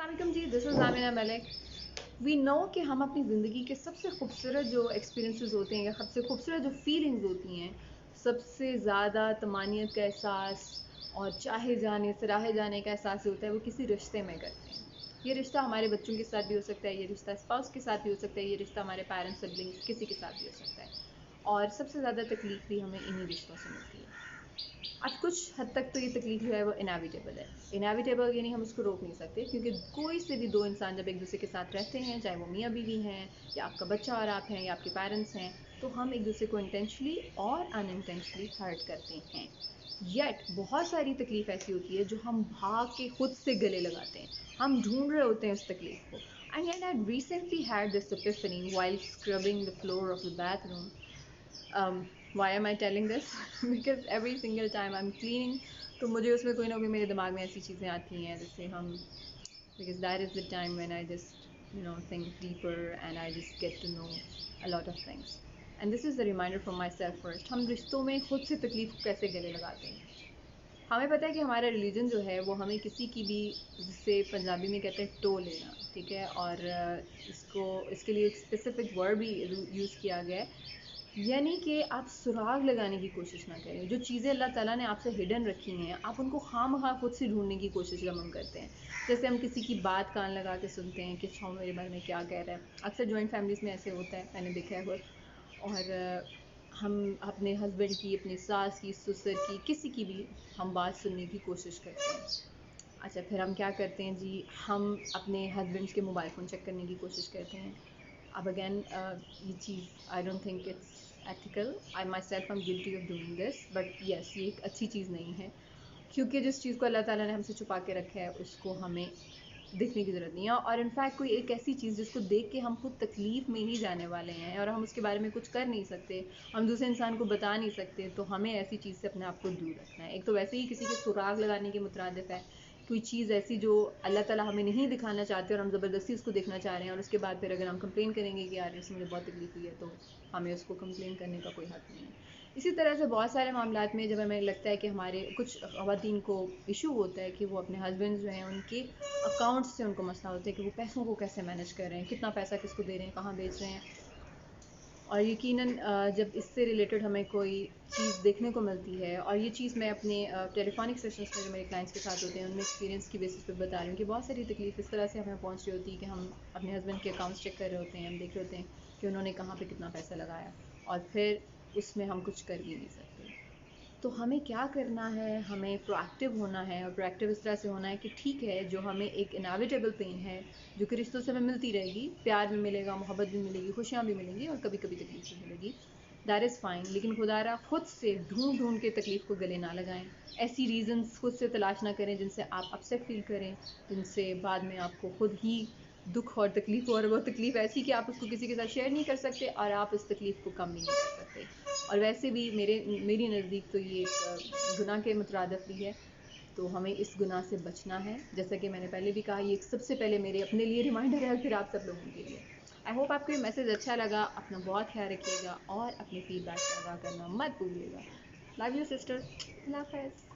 अस्सलाम वालेकुम जी, this is Amina Malik. We know कि हम अपनी ज़िंदगी के सबसे खूबसूरत जो एक्सपीरियंसेस होते हैं या सबसे खूबसूरत जो फीलिंग्स होती हैं, सबसे ज़्यादा तमानियत का एहसास और चाहे जाने सराहे जाने का एहसास होता है वो किसी रिश्ते में करते हैं। ये रिश्ता हमारे बच्चों के साथ भी हो सकता है, ये रिश्ता स्पाउस के साथ भी हो सकता है, ये रिश्ता हमारे पेरेंट्स सिबलिंग्स किसी के साथ भी हो सकता है। और सबसे ज़्यादा तकलीफ भी हमें इन्हीं रिश्तों से मिलती है। अब कुछ हद तक तो ये तकलीफ जो है वो इनएविटेबल है। इनएविटेबल यानी हम उसको रोक नहीं सकते, क्योंकि कोई से भी दो इंसान जब एक दूसरे के साथ रहते हैं, चाहे वो मियाँ बीवी हैं या आपका बच्चा और आप हैं या आपके पेरेंट्स हैं, तो हम एक दूसरे को इंटेंशनली और अनइंटेंशनली हर्ट करते हैं। येट बहुत सारी तकलीफ ऐसी होती है जो हम भाग के खुद से गले लगाते हैं, हम ढूंढ रहे होते हैं उस तकलीफ को। And I recently had this epiphany while scrubbing the floor of the bathroom. Why am I telling this? Because every single time I'm cleaning, तो मुझे उसमें कोई ना कोई मेरे दिमाग में ऐसी चीज़ें आती हैं जैसे हम, because that is the time when I just think deeper and I just get to know a lot of things. And this is a reminder for myself first. हम रिश्तों में खुद से तकलीफ को कैसे गले लगाते हैं। हमें पता है कि हमारा रिलीजन जो है वो हमें किसी की भी, जिससे पंजाबी में कहते हैं टो लेना, ठीक है, और इसके लिए एक स्पेसिफिक वर्ड भी यूज़ किया गया है, यानी कि आप सुराग लगाने की कोशिश ना करें। जो चीज़ें अल्लाह ताला ने आपसे हिडन रखी हैं, आप उनको खामखा खुद से ढूंढने की कोशिश जब हम करते हैं। जैसे हम किसी की बात कान लगा के सुनते हैं कि अच्छा मेरे बारे में क्या कह रहा है। अक्सर जॉइंट फैमिलीज़ में ऐसे होता है, मैंने देखा है खुद। और हम अपने हस्बैंड की, अपनी सास की, ससुर की, किसी की भी हम बात सुनने की कोशिश करते हैं। अच्छा, फिर हम क्या करते हैं जी, हम अपने हस्बैंड्स के मोबाइल फ़ोन चेक करने की कोशिश करते हैं। अब अगेन ये चीज़ I don't think it's ethical. I myself am guilty of doing this, but yes ये एक अच्छी चीज़ नहीं है, क्योंकि जिस चीज़ को अल्लाह ताला ने हमसे छुपा के रखा है उसको हमें देखने की ज़रूरत नहीं है। और इनफैक्ट कोई एक ऐसी चीज़ जिसको देख के हम खुद तकलीफ़ में ही जाने वाले हैं और हम उसके बारे में कुछ कर नहीं सकते, हम दूसरे इंसान को बता नहीं सकते, तो हमें ऐसी चीज़ से अपने आप को दूर रखना है। एक तो वैसे ही किसी के सुराग लगाने के मुतरादिफ है, कोई चीज़ ऐसी जो अल्लाह ताला हमें नहीं दिखाना चाहते और हम ज़बरदस्ती उसको देखना चाह रहे हैं, और उसके बाद फिर अगर हम कंप्लेन करेंगे कि यार इससे मुझे बहुत तकलीफ हुई है, तो हमें उसको कंप्लेन करने का कोई हक़ नहीं है। इसी तरह से बहुत सारे मामलात में जब हमें लगता है कि हमारे कुछ ख़वातीन को इशू होता है कि वो अपने हस्बैंड जो हैं उनके अकाउंट्स से उनको मसला होता है कि वो पैसों को कैसे मैनेज कर रहे हैं, कितना पैसा किसको दे रहे हैं, कहाँ बेच रहे हैं। और यकीनन जब इससे रिलेटेड हमें कोई चीज़ देखने को मिलती है, और ये चीज़ मैं अपने टेलीफोनिक सेशंस में जो मेरे क्लाइंट्स के साथ होते हैं उनमें एक्सपीरियंस की बेसिस पे बता रही हूँ कि बहुत सारी तकलीफ इस तरह से हमें पहुँच रही होती है कि हम अपने हस्बैंड के अकाउंट्स चेक कर रहे होते हैं, हम देख रहे होते हैं कि उन्होंने कहाँ पे कितना पैसा लगाया, और फिर उसमें हम कुछ कर भी नहीं सकते। तो हमें क्या करना है, हमें प्रोएक्टिव होना है, और प्रोएक्टिव इस तरह से होना है कि ठीक है, जो हमें एक इनएविटेबल पेन है जो कि रिश्तों से हमें मिलती रहेगी, प्यार भी मिलेगा, मोहब्बत भी मिलेगी, खुशियाँ भी मिलेंगी, और कभी कभी तकलीफ भी मिलेगी, दैट इज़ फाइन। लेकिन खुदारा खुद से ढूंढ ढूंढ के तकलीफ़ को गले ना लगाएं। ऐसी रीज़न्स खुद से तलाश ना करें जिनसे आप अपसेट फील करें, जिनसे बाद में आपको खुद ही दुख और तकलीफ हो, और वो तकलीफ़ ऐसी कि आप उसको किसी के साथ शेयर नहीं कर सकते और आप इस तकलीफ़ को कम भी नहीं कर सकते। और वैसे भी मेरी नज़दीक तो ये एक गुनाह के मुतरादिफ भी है, तो हमें इस गुनाह से बचना है। जैसा कि मैंने पहले भी कहा, ये सबसे पहले मेरे अपने लिए रिमाइंडर है, फिर आप सब लोगों के लिए। आई होप आपको ये मैसेज अच्छा लगा। अपना बहुत ख्याल रखिएगा और अपने फीडबैक आगाह करना मत भूलिएगा। Love you sister. अल्लाह हाफ़िज़।